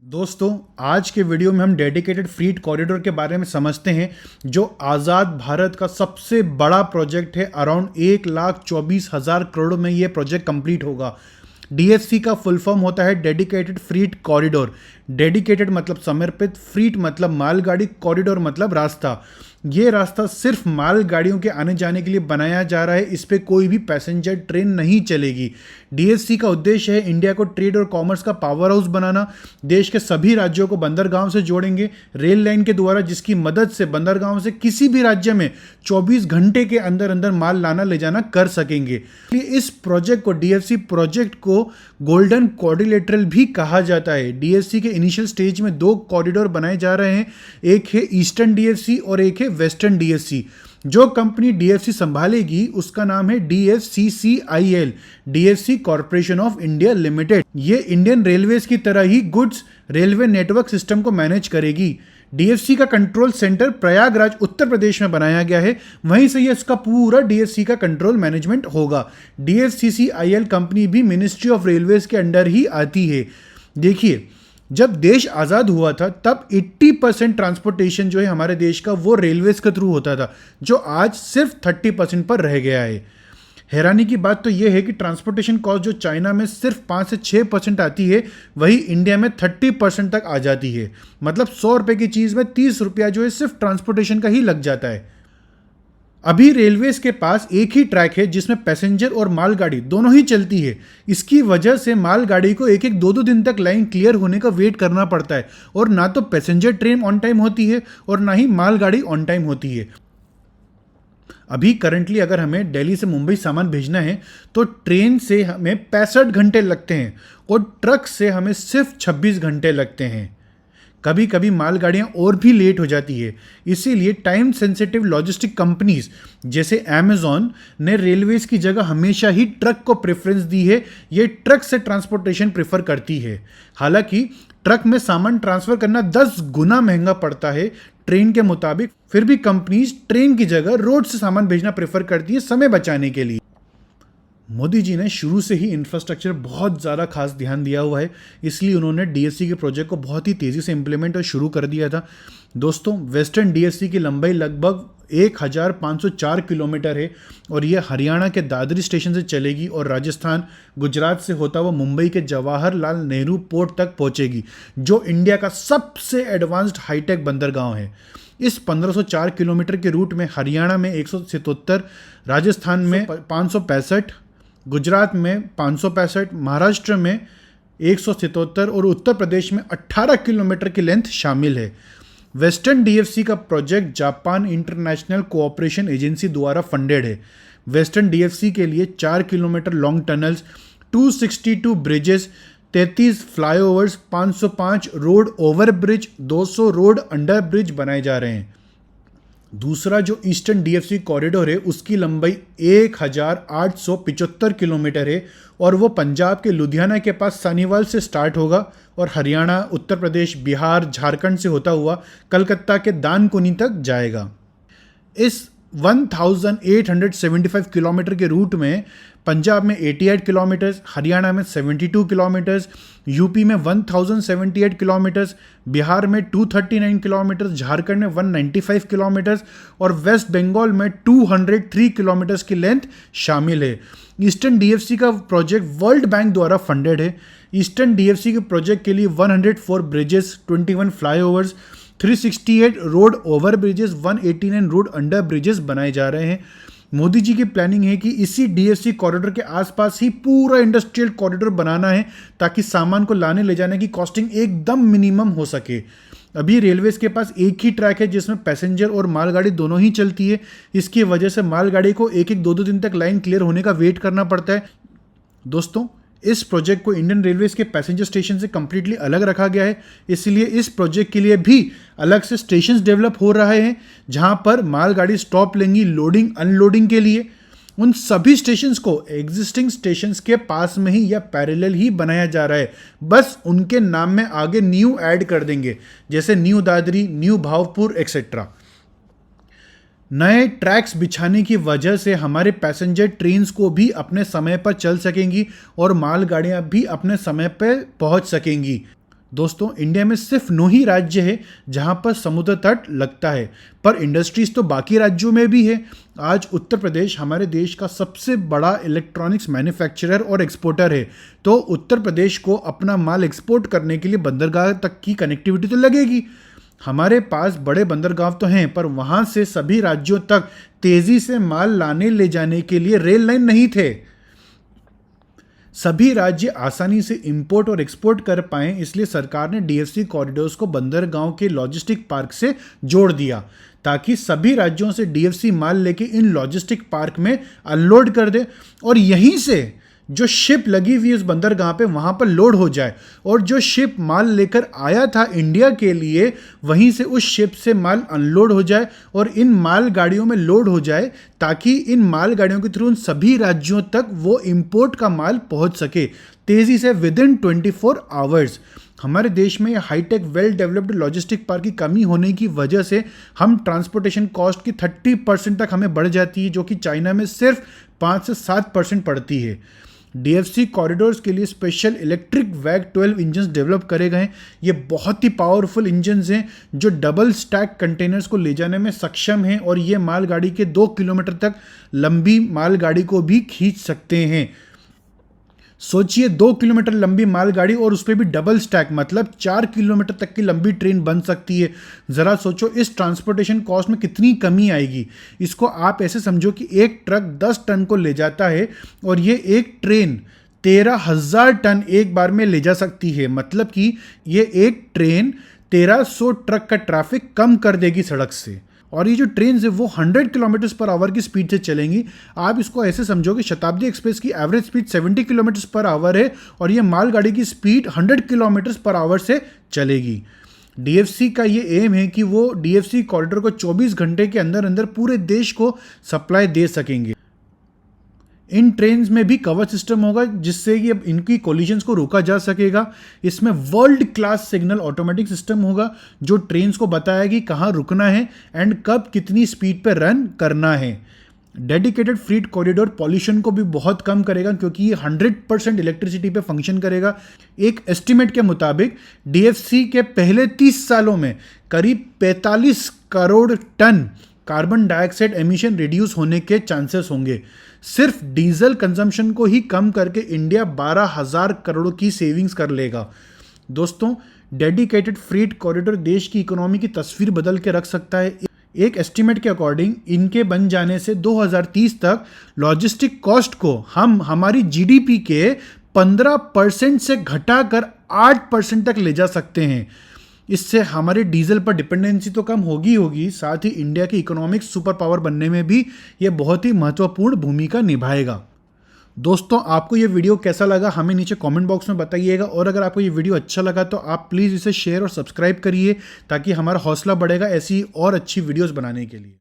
दोस्तों, आज के वीडियो में हम डेडिकेटेड फ्रीट कॉरिडोर के बारे में समझते हैं जो आज़ाद भारत का सबसे बड़ा प्रोजेक्ट है। अराउंड 1,24,000 करोड़ में ये प्रोजेक्ट कंप्लीट होगा। डीएफसी का फुल फॉर्म होता है डेडिकेटेड फ्रीट कॉरिडोर। डेडिकेटेड मतलब समर्पित, फ्रीट मतलब मालगाड़ी, कॉरिडोर मतलब रास्ता। ये रास्ता सिर्फ मालगाड़ियों के आने जाने के लिए बनाया जा रहा है। इस पे कोई भी पैसेंजर ट्रेन नहीं चलेगी। डीएफसी का उद्देश्य है इंडिया को ट्रेड और कॉमर्स का पावर हाउस बनाना। देश के सभी राज्यों को बंदरगाहों से जोड़ेंगे रेल लाइन के द्वारा, जिसकी मदद से बंदरगाहों से किसी भी राज्य में 24 घंटे के अंदर अंदर माल लाना ले जाना कर सकेंगे। इस प्रोजेक्ट को, डीएफसी प्रोजेक्ट को गोल्डन क्वाड्रिलेटरल भी कहा जाता है। डीएफसी के इनिशियल स्टेज में 2 कॉरिडोर बनाए जा रहे हैं। एक है ईस्टर्न डीएफसी और एक है वेस्टर्न डीएफसी। जो कंपनी डीएफसी संभालेगी उसका नाम है DFCCIL, DFC corporation of India limited. ये इंडियन रेलवेज की तरह ही गुड्स रेलवे नेटवर्क सिस्टम को मैनेज करेगी। डीएफसी का कंट्रोल सेंटर प्रयागराज उत्तर प्रदेश में बनाया गया है। वहीं से ये इसका पूरा डीएफसी का कंट्रोल मैनेजमेंट होगा। डीएफसीसीआईएल कंपनी भी मिनिस्ट्री ऑफ रेलवेज के अंडर ही आती है। देखिए, जब देश आज़ाद हुआ था तब 80% ट्रांसपोर्टेशन जो है हमारे देश का वो रेलवेज के थ्रू होता था, जो आज सिर्फ 30% पर रह गया है। हैरानी की बात तो यह है कि ट्रांसपोर्टेशन कॉस्ट जो चाइना में सिर्फ 5 से 6% आती है, वही इंडिया में 30% तक आ जाती है। मतलब 100 रुपये की चीज़ में 30 रुपया जो है सिर्फ ट्रांसपोर्टेशन का ही लग जाता है। अभी रेलवेज के पास एक ही ट्रैक है जिसमें पैसेंजर और मालगाड़ी दोनों ही चलती है। इसकी वजह से मालगाड़ी को एक एक 2-2 दिन तक लाइन क्लियर होने का वेट करना पड़ता है, और ना तो पैसेंजर ट्रेन ऑन टाइम होती है और ना ही मालगाड़ी ऑन टाइम होती है। अभी करंटली अगर हमें दिल्ली से मुंबई सामान भेजना है तो ट्रेन से हमें 65 घंटे लगते हैं और ट्रक से हमें सिर्फ 26 घंटे लगते हैं। कभी कभी मालगाड़ियाँ और भी लेट हो जाती है। इसीलिए टाइम सेंसिटिव लॉजिस्टिक कंपनीज जैसे अमेज़ॉन ने रेलवेज की जगह हमेशा ही ट्रक को प्रेफरेंस दी है। ये ट्रक से ट्रांसपोर्टेशन प्रेफर करती है। हालांकि ट्रक में सामान ट्रांसफ़र करना 10 गुना महंगा पड़ता है ट्रेन के मुताबिक, फिर भी कंपनीज ट्रेन की जगह रोड से सामान भेजना प्रेफर करती है समय बचाने के लिए। मोदी जी ने शुरू से ही इंफ्रास्ट्रक्चर बहुत ज़्यादा खास ध्यान दिया हुआ है, इसलिए उन्होंने डीएफसी के प्रोजेक्ट को बहुत ही तेज़ी से इम्प्लीमेंट और शुरू कर दिया था। दोस्तों, वेस्टर्न डीएफसी की लंबाई लगभग 1,504 किलोमीटर है और यह हरियाणा के दादरी स्टेशन से चलेगी और राजस्थान, गुजरात से होता हुआ मुंबई के जवाहरलाल नेहरू पोर्ट तक पहुंचेगी, जो इंडिया का सबसे एडवांस्ड हाईटेक बंदरगांव है। इस 1504 किलोमीटर के रूट में हरियाणा में 177, राजस्थान में 565, गुजरात में 565, महाराष्ट्र में 177 और उत्तर प्रदेश में 18 किलोमीटर की लेंथ शामिल है। वेस्टर्न डीएफसी का project Japan international cooperation agency द्वारा फंडेड है। वेस्टर्न डीएफसी के लिए 4 kilometre long tunnels, 262 bridges, 33 flyovers, 505 road over bridge, 200 road under bridge बनाए जा रहे हैं। दूसरा जो ईस्टर्न डीएफसी कॉरिडोर है उसकी लंबाई 1,875 किलोमीटर है और वो पंजाब के लुधियाना के पास सानीवाल से स्टार्ट होगा और हरियाणा, उत्तर प्रदेश, बिहार, झारखंड से होता हुआ कलकत्ता के दानकुनी तक जाएगा। इस 1,875 किलोमीटर के रूट में पंजाब में 88 किलोमीटर्स, हरियाणा में 72 किलोमीटर्स, यूपी में 1,078 किलोमीटर्स, बिहार में 239 किलोमीटर्स, झारखंड में 195 किलोमीटर्स और वेस्ट बंगाल में 203 किलोमीटर्स की लेंथ शामिल है। ईस्टर्न डीएफसी का प्रोजेक्ट वर्ल्ड बैंक द्वारा फंडेड है। ईस्टर्न डीएफसी के प्रोजेक्ट के लिए 104 bridges, 21 flyovers, 368 road over bridges, 189 road under bridges बनाए जा रहे हैं। मोदी जी की प्लानिंग है कि इसी डीएफसी कॉरिडोर के आसपास ही पूरा इंडस्ट्रियल कॉरिडोर बनाना है ताकि सामान को लाने ले जाने की कॉस्टिंग एकदम मिनिमम हो सके। अभी रेलवेज के पास एक ही ट्रैक है जिसमें पैसेंजर और मालगाड़ी दोनों ही चलती है। इसकी वजह से मालगाड़ी को एक एक 2-2 दिन तक लाइन क्लियर होने का वेट करना पड़ता है। दोस्तों, इस प्रोजेक्ट को इंडियन रेलवेज के पैसेंजर स्टेशन से कम्प्लीटली अलग रखा गया है, इसलिए इस प्रोजेक्ट के लिए भी अलग से स्टेशंस डेवलप हो रहे हैं जहां पर मालगाड़ी स्टॉप लेंगी लोडिंग अनलोडिंग के लिए। उन सभी स्टेशंस को एग्जिस्टिंग स्टेशंस के पास में ही या पैरेलल ही बनाया जा रहा है, बस उनके नाम में आगे न्यू ऐड कर देंगे, जैसे new Dadri, new Bhavpur etcetera. नए ट्रैक्स बिछाने की वजह से हमारे पैसेंजर ट्रेन्स को भी अपने समय पर चल सकेंगी और मालगाड़ियां भी अपने समय पर पहुंच सकेंगी। दोस्तों इंडिया में सिर्फ 9 ही राज्य है जहां पर समुद्र तट लगता है, पर इंडस्ट्रीज तो बाकी राज्यों में भी है। आज उत्तर प्रदेश हमारे देश का सबसे बड़ा इलेक्ट्रॉनिक्स मैन्युफैक्चरर और एक्सपोर्टर है, तो उत्तर प्रदेश को अपना माल एक्सपोर्ट करने के लिए बंदरगाह तक की कनेक्टिविटी तो लगेगी। हमारे पास बड़े बंदरगाह तो हैं, पर वहां से सभी राज्यों तक तेजी से माल लाने ले जाने के लिए रेल लाइन नहीं थे। सभी राज्य आसानी से इंपोर्ट और एक्सपोर्ट कर पाएं, इसलिए सरकार ने डीएफसी कॉरिडोर्स को बंदरगांव के लॉजिस्टिक पार्क से जोड़ दिया, ताकि सभी राज्यों से डीएफसी माल लेके इन लॉजिस्टिक पार्क में अनलोड कर दे और यहीं से जो शिप लगी हुई है उस बंदरगाह पे वहां पर लोड हो जाए, और जो शिप माल लेकर आया था इंडिया के लिए वहीं से उस शिप से माल अनलोड हो जाए और इन माल गाड़ियों में लोड हो जाए, ताकि इन माल गाड़ियों के थ्रू उन सभी राज्यों तक वो इंपोर्ट का माल पहुंच सके तेजी से विद इन 24 आवर्स। हमारे देश में high tech well developed logistic park की कमी होने की वजह से हम ट्रांसपोर्टेशन कॉस्ट की 30% तक हमें बढ़ जाती है, जो कि चाइना में सिर्फ 5 से 7% पड़ती है। डीएफसी कॉरिडोर्स के लिए स्पेशल इलेक्ट्रिक वैग 12 इंजन्स डेवलप करे गए हैं। ये बहुत ही पावरफुल इंजन्स हैं जो डबल स्टैक कंटेनर्स को ले जाने में सक्षम हैं, और ये मालगाड़ी के 2 किलोमीटर तक लंबी मालगाड़ी को भी खींच सकते हैं। सोचिए 2 किलोमीटर लंबी मालगाड़ी और उस पर भी डबल स्टैक, मतलब 4 किलोमीटर तक की लंबी ट्रेन बन सकती है। ज़रा सोचो इस ट्रांसपोर्टेशन कॉस्ट में कितनी कमी आएगी। इसको आप ऐसे समझो कि एक ट्रक 10 टन को ले जाता है और ये एक ट्रेन 13,000 टन एक बार में ले जा सकती है, मतलब कि ये एक ट्रेन 1300 ट्रक का ट्रैफिक कम कर देगी सड़क से। और ये जो ट्रेन है वो 100 किलोमीटर पर आवर की स्पीड से चलेंगी। आप इसको ऐसे समझो कि शताब्दी एक्सप्रेस की average speed 70 kilometre per hour है और ये मालगाड़ी की स्पीड 100 किलोमीटर पर आवर से चलेगी। डीएफसी का ये एम है कि वो डीएफसी कॉरिडोर को 24 घंटे के अंदर अंदर पूरे देश को सप्लाई दे सकेंगे। इन ट्रेन्स में भी कवर सिस्टम होगा जिससे कि अब इनकी कोलिजन्स को रोका जा सकेगा। इसमें world class signal automatic system होगा जो ट्रेन्स को बताएगा कि कहाँ रुकना है एंड कब कितनी स्पीड पर रन करना है। डेडिकेटेड फ्रीट कॉरिडोर पॉल्यूशन को भी बहुत कम करेगा क्योंकि ये 100% इलेक्ट्रिसिटी पे फंक्शन करेगा। एक एस्टिमेट के मुताबिक डीएफसी के पहले 30 सालों में करीब 45 crore tonne carbon dioxide emission reduce होने के चांसेस होंगे। सिर्फ डीजल कंजम्पशन को ही कम करके इंडिया 12,000 करोड़ की सेविंग्स कर लेगा। दोस्तों डेडिकेटेड फ्रीट कॉरिडोर देश की इकोनॉमी की तस्वीर बदल के रख सकता है। एक एस्टीमेट के अकॉर्डिंग इनके बन जाने से 2030 तक लॉजिस्टिक कॉस्ट को हम हमारी जीडीपी के 15% से घटाकर 8% तक ले जा सकते हैं। इससे हमारे डीजल पर डिपेंडेंसी तो कम होगी, साथ ही इंडिया की इकोनॉमिक सुपर पावर बनने में भी यह बहुत ही महत्वपूर्ण भूमिका निभाएगा। दोस्तों आपको ये वीडियो कैसा लगा हमें नीचे कमेंट बॉक्स में बताइएगा, और अगर आपको ये वीडियो अच्छा लगा तो आप प्लीज़ इसे शेयर और सब्सक्राइब करिए ताकि हमारा हौसला बढ़ेगा ऐसी और अच्छी वीडियोस बनाने के लिए।